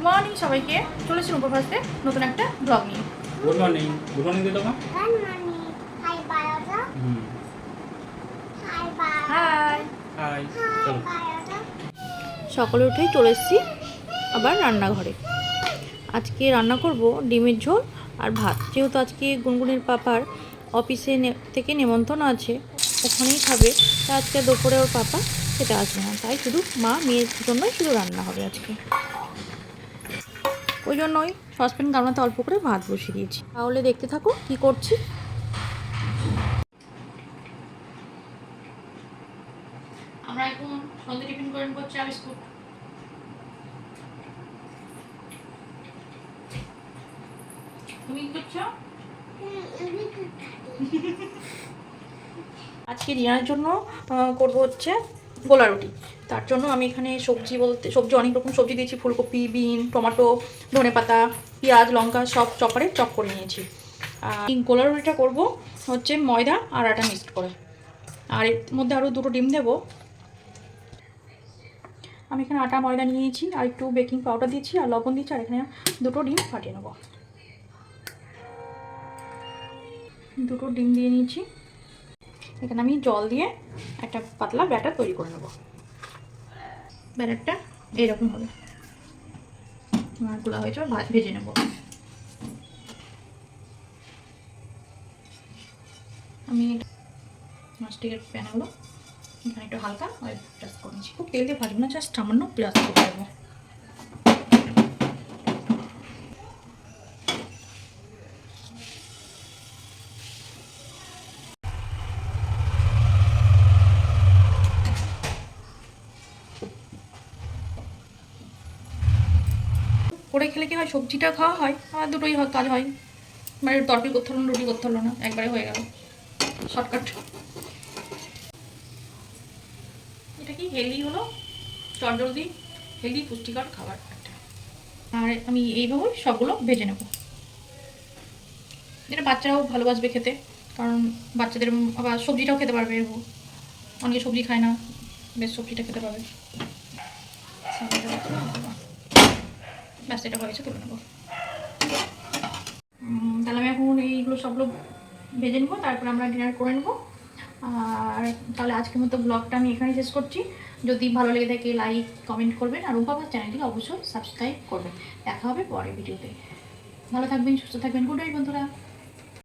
Morning সবাইকে, চলেছি উপরভাসতে নতুন একটা ব্লগ নিয়ে। গুড মর্নিং দিদি মা। হাই হাই চলো। সকালে উঠেই চলে এসেছি আবার রান্নাঘরে। আজকে রান্না করব ডিমের ঝোল আর ভাত। যেহেতু আজকে গুনগুনের পাপার অফিসে থেকে নেমন্তন্ন আছে, ওখানেই খাবে। তা আজকে দুপুরে ওর পাপা খেতে আসবে না, তাই শুধু মা মেয়ের জন্যই শুধু রান্না হবে আজকে। ওই জন্যই সসপ্যান গামলাতে অল্প করে ভাত বসিয়ে দিয়েছি। তাহলে দেখতে থাকো কি করছি। আমরা এখন সন্ধ্যে টিফিন করে নেবো চা বিস্কুট। তুমি কি করছো? আজকে ডিনারের জন্য করবো হচ্ছে গোলা রুটি। তার জন্য আমি এখানে সবজি অনেক রকম সবজি দিয়েছি। ফুলকপি, বিন, টমেটো, ধনেপাতা, পেঁয়াজ, লঙ্কা সব চপারে চপ করে নিয়েছি। আর গোলা রুটিটা করবো হচ্ছে ময়দা আর আটা মিক্সড করে। আর এর মধ্যে আরও দুটো ডিম দেবো। আমি এখানে আটা ময়দা নিয়েছি আর একটু বেকিং পাউডার দিয়েছি আর লবণ দিয়েছি। আর এখানে দুটো ডিম ফাটিয়ে নেবো। দুটো ডিম দিয়ে নিয়েছি। এখানে আমি জল দিয়ে একটা পাতলা ব্যাটার তৈরি করে নেব। ব্যাটারটা এইরকম হবে। গুলা হয়েছে, ভাত ভেজে নেব। আমি ননস্টিকের প্যান হলো, এখানে একটু হালকা অয়েল ব্রাশ করে নিচ্ছি। খুব তেল দিয়ে ভাজবো না, জাস্ট সামান্য ব্রাশ করে দেবো। করে খেলে কি হয়, সবজিটা খাওয়া হয় আর দুটোই কাজ হয়। মানে তরকারি করতে হলো না, রুটি করতে হলো না, একবারে হয়ে গেল শর্টকাট। এটা কি হেলদি হলো, চটজলদি হেলদি পুষ্টিকর খাবার একটা। আর আমি এইভাবেই সবগুলো ভেজে নেব। এটা বাচ্চারাও ভালোবাসবে খেতে, কারণ বাচ্চাদের আবার সবজিটাও খেতে পারবে। অনেকে সবজি খায় না, বেশ সবজিটা খেতে পারবে। ব্যাস, এটা হয়েছে, তুলে নেবো। তাহলে আমি এখন এইগুলো সবগুলো ভেজে নেবো, তারপরে আমরা ডিনার করে নেবো। আর তাহলে আজকের মতো ব্লগটা আমি এখানেই শেষ করছি। যদি ভালো লেগে থাকে লাইক কমেন্ট করবেন, আর রুম্পা চ্যানেলটিকে অবশ্যই সাবস্ক্রাইব করবেন। দেখা হবে পরের ভিডিওতে। ভালো থাকবেন, সুস্থ থাকবেন। গুড নাইট বন্ধুরা।